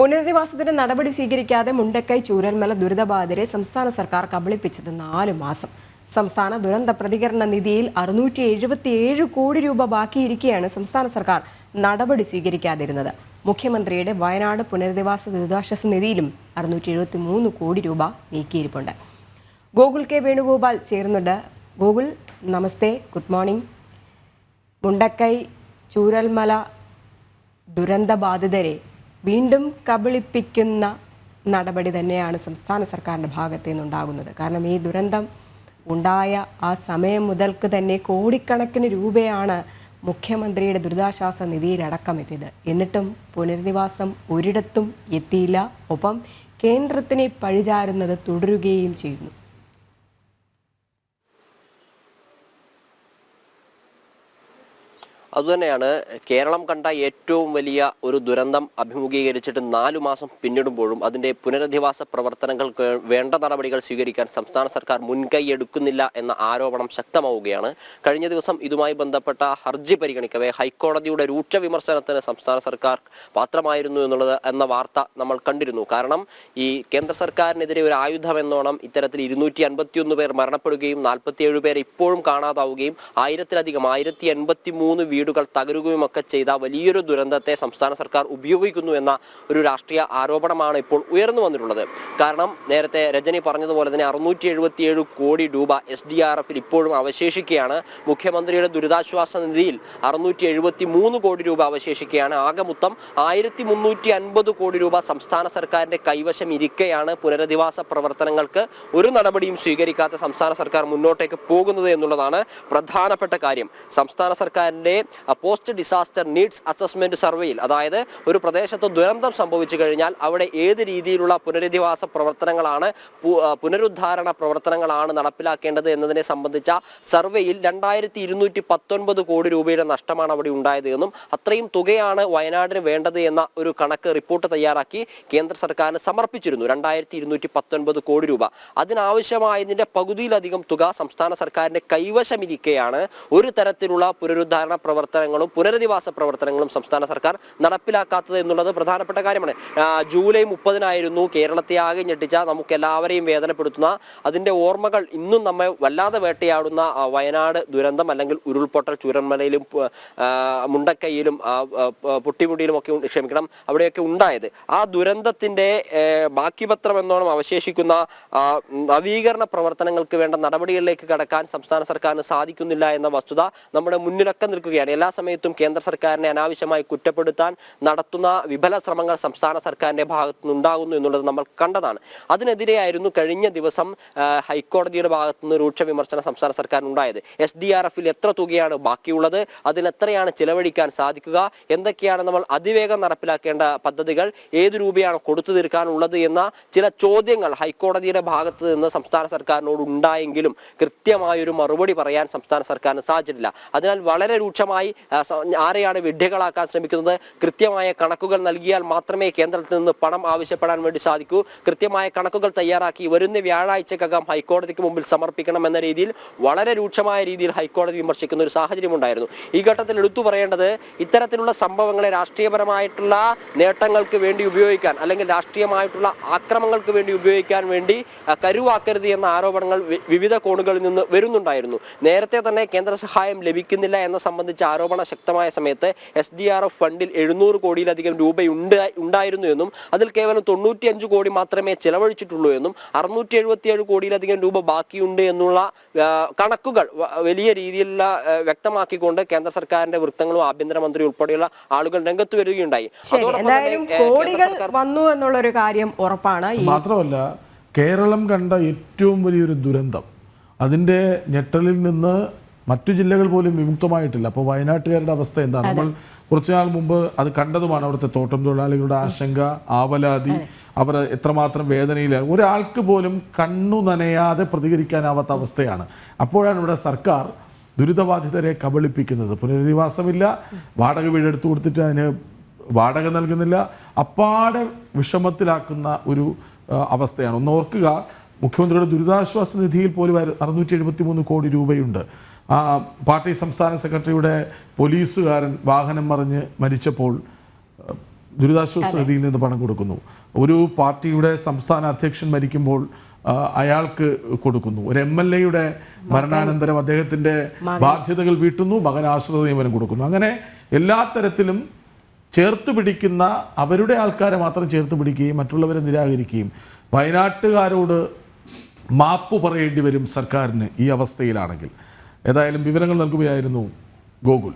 പുനരധിവാസത്തിന് നടപടി സ്വീകരിക്കാതെ മുണ്ടക്കൈ ചൂരൽമല ദുരിതബാധിതരെ സംസ്ഥാന സർക്കാർ കബളിപ്പിച്ചത് 4 മാസം. സംസ്ഥാന ദുരന്ത പ്രതികരണ നിധിയിൽ 677 കോടി രൂപ ബാക്കിയിരിക്കെയാണ് സംസ്ഥാന സർക്കാർ നടപടി സ്വീകരിക്കാതിരുന്നത്. മുഖ്യമന്ത്രിയുടെ വയനാട് പുനരധിവാസ ദുരിതാശ്വാസ നിധിയിലും 673 കോടി രൂപ നീക്കിയിരിപ്പുണ്ട്. ഗോകുൽ കെ വേണുഗോപാൽ ചേരുന്നുണ്ട്. ഗോകുൽ, നമസ്തേ, ഗുഡ് മോർണിംഗ്. മുണ്ടക്കൈ ചൂരൽമല ദുരന്തബാധിതരെ വീണ്ടും കബളിപ്പിക്കുന്ന നടപടി തന്നെയാണ് സംസ്ഥാന സർക്കാരിൻ്റെ ഭാഗത്തു നിന്നുണ്ടാകുന്നത്. കാരണം ഈ ദുരന്തം ഉണ്ടായ ആ സമയം മുതൽക്ക് തന്നെ കോടിക്കണക്കിന് രൂപയാണ് മുഖ്യമന്ത്രിയുടെ ദുരിതാശ്വാസ നിധിയിലടക്കം എത്തിയത്. എന്നിട്ടും പുനരധിവാസം ഒരിടത്തും എത്തിയില്ല. ഒപ്പം കേന്ദ്രത്തിനെ പഴിചാരുന്നത് തുടരുകയും ചെയ്യുന്നു. അതുതന്നെയാണ് കേരളം കണ്ട ഏറ്റവും വലിയ ഒരു ദുരന്തം അഭിമുഖീകരിച്ചിട്ട് 4 മാസം പിന്നിടുമ്പോഴും അതിൻ്റെ പുനരധിവാസ പ്രവർത്തനങ്ങൾക്ക് വേണ്ട നടപടികൾ സ്വീകരിക്കാൻ സംസ്ഥാന സർക്കാർ മുൻകൈ എടുക്കുന്നില്ല എന്ന ആരോപണം ശക്തമാവുകയാണ്. കഴിഞ്ഞ ദിവസം ഇതുമായി ബന്ധപ്പെട്ട ഹർജി പരിഗണിക്കവേ ഹൈക്കോടതിയുടെ രൂക്ഷ വിമർശനത്തിന് സംസ്ഥാന സർക്കാർ പാത്രമായിരുന്നു എന്ന വാർത്ത നമ്മൾ കണ്ടിരുന്നു. കാരണം ഈ കേന്ദ്ര സർക്കാരിനെതിരെ ഒരു ആയുധം എന്നോണം ഇത്തരത്തിൽ 251 പേർ മരണപ്പെടുകയും 47 പേർ ഇപ്പോഴും കാണാതാവുകയും 1083 വീടുകൾ തകരുകയും ഒക്കെ ചെയ്ത വലിയൊരു ദുരന്തത്തെ സംസ്ഥാന സർക്കാർ ഉപയോഗിക്കുന്നു എന്ന ഒരു രാഷ്ട്രീയ ആരോപണമാണ് ഇപ്പോൾ ഉയർന്നു വന്നിട്ടുള്ളത്. കാരണം നേരത്തെ രജനി പറഞ്ഞതുപോലെ തന്നെ 677 കോടി രൂപ SDRF-ൽ ഇപ്പോഴും അവശേഷിക്കുകയാണ്. മുഖ്യമന്ത്രിയുടെ ദുരിതാശ്വാസ നിധിയിൽ 673 കോടി രൂപ അവശേഷിക്കുകയാണ്. ആകെ മൊത്തം 1350 കോടി രൂപ സംസ്ഥാന സർക്കാരിന്റെ കൈവശം ഇരിക്കെയാണ് പുനരധിവാസ പ്രവർത്തനങ്ങൾക്ക് ഒരു നടപടിയും സ്വീകരിക്കാത്ത സംസ്ഥാന സർക്കാർ മുന്നോട്ടേക്ക് പോകുന്നത് എന്നുള്ളതാണ് പ്രധാനപ്പെട്ട കാര്യം. സംസ്ഥാന സർക്കാരിന്റെ പോസ്റ്റ് ഡിസാസ്റ്റർ നീഡ്സ് അസസ്മെന്റ് സർവേയിൽ, അതായത് ഒരു പ്രദേശത്ത് ദുരന്തം സംഭവിച്ചു കഴിഞ്ഞാൽ അവിടെ ഏത് രീതിയിലുള്ള പുനരധിവാസ പ്രവർത്തനങ്ങളാണ്, പുനരുദ്ധാരണ പ്രവർത്തനങ്ങളാണ് നടപ്പിലാക്കേണ്ടത് എന്നതിനെ സംബന്ധിച്ച സർവേയിൽ 2219 കോടി രൂപയുടെ നഷ്ടമാണ് അവിടെ ഉണ്ടായത് എന്നും അത്രയും തുകയാണ് വയനാടിന് വേണ്ടത് എന്ന ഒരു കണക്ക് റിപ്പോർട്ട് തയ്യാറാക്കി കേന്ദ്ര സർക്കാരിന് സമർപ്പിച്ചിരുന്നു. 2219 കോടി രൂപ. അതിനാവശ്യമായതിന്റെ പകുതിയിലധികം തുക സംസ്ഥാന സർക്കാരിന്റെ കൈവശമിരിക്കെയാണ് ഒരു തരത്തിലുള്ള പുനരുദ്ധാരണ പ്രവർത്തനങ്ങളും പുനരധിവാസ പ്രവർത്തനങ്ങളും സംസ്ഥാന സർക്കാർ നടപ്പിലാക്കാത്തത് എന്നുള്ളത് പ്രധാനപ്പെട്ട കാര്യമാണ്. ജൂലൈ 30-നായിരുന്നു കേരളത്തെ ആകെ ഞെട്ടിച്ച, നമുക്ക് എല്ലാവരെയും വേദനപ്പെടുത്തുന്ന, അതിന്റെ ഓർമ്മകൾ ഇന്നും നമ്മെ വല്ലാതെ വേട്ടയാടുന്ന വയനാട് ദുരന്തം അല്ലെങ്കിൽ ഉരുൾപൊട്ടൽ ചൂരൽമലയിലും മുണ്ടക്കൈയിലും പൊട്ടിമുടിയിലും ഒക്കെ അവിടെയൊക്കെ ഉണ്ടായത്. ആ ദുരന്തത്തിന്റെ ബാക്കിപത്രം എന്നോണം അവശേഷിക്കുന്ന നവീകരണ പ്രവർത്തനങ്ങൾക്ക് വേണ്ട നടപടികളിലേക്ക് കടക്കാൻ സംസ്ഥാന സർക്കാരിന് സാധിക്കുന്നില്ല എന്ന വസ്തുത നമ്മുടെ മുന്നിലൊക്കെ നിൽക്കുകയാണ്. എല്ലാ സമയത്തും കേന്ദ്ര സർക്കാരിനെ അനാവശ്യമായി കുറ്റപ്പെടുത്താൻ നടത്തുന്ന വിഫല ശ്രമങ്ങൾ സംസ്ഥാന സർക്കാരിന്റെ ഭാഗത്തു നിന്നുണ്ടാകുന്നു എന്നുള്ളത് നമ്മൾ കണ്ടതാണ്. അതിനെതിരെയായിരുന്നു കഴിഞ്ഞ ദിവസം ഹൈക്കോടതിയുടെ ഭാഗത്തു നിന്ന് രൂക്ഷ വിമർശനം സംസ്ഥാന സർക്കാരിനുണ്ടായത്. SDRF-ൽ എത്ര തുകയാണ് ബാക്കിയുള്ളത്, അതിലെത്രയാണ് ചിലവഴിക്കാൻ സാധിക്കുക, എന്തൊക്കെയാണ് നമ്മൾ അതിവേഗം നടപ്പിലാക്കേണ്ട പദ്ധതികൾ, ഏത് രൂപയാണ് കൊടുത്തു തീർക്കാനുള്ളത് എന്ന ചില ചോദ്യങ്ങൾ ഹൈക്കോടതിയുടെ ഭാഗത്ത് നിന്ന് സംസ്ഥാന സർക്കാരിനോട് ഉണ്ടായെങ്കിലും കൃത്യമായൊരു മറുപടി പറയാൻ സംസ്ഥാന സർക്കാരിന് സാധിച്ചിട്ടില്ല. അതിനാൽ വളരെ രൂക്ഷമായി ആരെയാണ് വിഡ്ഢികളാക്കാൻ ശ്രമിക്കുന്നത്? കൃത്യമായ കണക്കുകൾ നൽകിയാൽ മാത്രമേ കേന്ദ്രത്തിൽ നിന്ന് പണം ആവശ്യപ്പെടാൻ വേണ്ടി സാധിക്കൂ. കൃത്യമായ കണക്കുകൾ തയ്യാറാക്കി വരുന്ന വ്യാഴാഴ്ചക്കകം ഹൈക്കോടതിക്ക് മുമ്പിൽ സമർപ്പിക്കണം എന്ന രീതിയിൽ വളരെ രൂക്ഷമായ രീതിയിൽ ഹൈക്കോടതി വിമർശിക്കുന്ന ഒരു സാഹചര്യം ഉണ്ടായിരുന്നു. ഈ ഘട്ടത്തിൽ എടുത്തു പറയേണ്ടത്, ഇത്തരത്തിലുള്ള സംഭവങ്ങളെ രാഷ്ട്രീയപരമായിട്ടുള്ള നേട്ടങ്ങൾക്ക് വേണ്ടി ഉപയോഗിക്കാൻ അല്ലെങ്കിൽ രാഷ്ട്രീയമായിട്ടുള്ള ആക്രമങ്ങൾക്ക് വേണ്ടി ഉപയോഗിക്കാൻ വേണ്ടി കരുവാക്കരുത് എന്ന ആരോപണങ്ങൾ വിവിധ കോണുകളിൽ നിന്ന് വരുന്നുണ്ടായിരുന്നു. നേരത്തെ തന്നെ കേന്ദ്ര സഹായം ലഭിക്കുന്നില്ല എന്ന സംബന്ധിച്ച ആരോപണ ശക്തമായ സമയത്ത് SDRF ഫണ്ടിൽ 700 കോടിയിലധികം രൂപ ഉണ്ടായിരുന്നു എന്നും അതിൽ കേവലം 95 കോടി മാത്രമേ ചെലവഴിച്ചിട്ടുള്ളൂ എന്നും 677 കോടിയിലധികം രൂപ ബാക്കിയുണ്ട് എന്നുള്ള കണക്കുകൾ വലിയ രീതിയിലുള്ള വ്യക്തമാക്കിക്കൊണ്ട് കേന്ദ്ര സർക്കാരിന്റെ വൃത്തങ്ങളും ആഭ്യന്തരമന്ത്രി ഉൾപ്പെടെയുള്ള ആളുകൾ രംഗത്ത് വരികയുണ്ടായി. കോടികൾ വന്നു എന്നുള്ളൊരു കാര്യം ഉറപ്പാണ്. മാത്രമല്ല, കേരളം കണ്ട ഏറ്റവും വലിയൊരു ദുരന്തം, അതിന്റെ ഞെട്ടലിൽ നിന്ന് മറ്റു ജില്ലകൾ പോലും വിമുക്തമായിട്ടില്ല. അപ്പോൾ വയനാട്ടുകാരുടെ അവസ്ഥ എന്താണ്? നമ്മൾ കുറച്ചുനാൾ മുമ്പ് അത് കണ്ടതുമാണ്. അവിടുത്തെ തോട്ടം തൊഴിലാളികളുടെ ആശങ്ക, ആവലാതി, അവർ എത്രമാത്രം വേദനയിലാണ്. ഒരാൾക്ക് പോലും കണ്ണു നനയാതെ പ്രതികരിക്കാനാവാത്ത അവസ്ഥയാണ്. അപ്പോഴാണ് ഇവിടെ സർക്കാർ ദുരിതബാധിതരെ കബളിപ്പിക്കുന്നത്. പുനരധിവാസമില്ല, വാടക വീടെടുത്ത് കൊടുത്തിട്ട് അതിന് വാടക നൽകുന്നില്ല, അപ്പാടെ വിഷമത്തിലാക്കുന്ന ഒരു അവസ്ഥയാണ്. ഒന്ന് ഓർക്കുക, മുഖ്യമന്ത്രിയുടെ ദുരിതാശ്വാസ നിധിയിൽ പോലും 673 കോടി രൂപയുണ്ട്. പാർട്ടി സംസ്ഥാന സെക്രട്ടറിയുടെ പോലീസുകാരൻ വാഹനം മറിഞ്ഞ് മരിച്ചപ്പോൾ ദുരിതാശ്വാസ നിധിയിൽ നിന്ന് പണം കൊടുക്കുന്നു. ഒരു പാർട്ടിയുടെ സംസ്ഥാന അധ്യക്ഷൻ മരിക്കുമ്പോൾ അയാൾക്ക് കൊടുക്കുന്നു. ഒരു MLA-യുടെ മരണാനന്തരം അദ്ദേഹത്തിൻ്റെ ബാധ്യതകൾ വീട്ടുന്നു, മകൻ ആശ്രിത നിയമനം കൊടുക്കുന്നു. അങ്ങനെ എല്ലാ തരത്തിലും ചേർത്ത് പിടിക്കുന്ന അവരുടെ ആൾക്കാരെ മാത്രം ചേർത്ത് പിടിക്കുകയും മറ്റുള്ളവരെ നിരാകരിക്കുകയും വയനാട്ടുകാരോട് മാപ്പ് പറയേണ്ടി വരും സർക്കാരിന് ഈ അവസ്ഥയിലാണെങ്കിൽ. ഏതായാലും വിവരങ്ങൾ നൽകുകയായിരുന്നു ഗോകുൽ.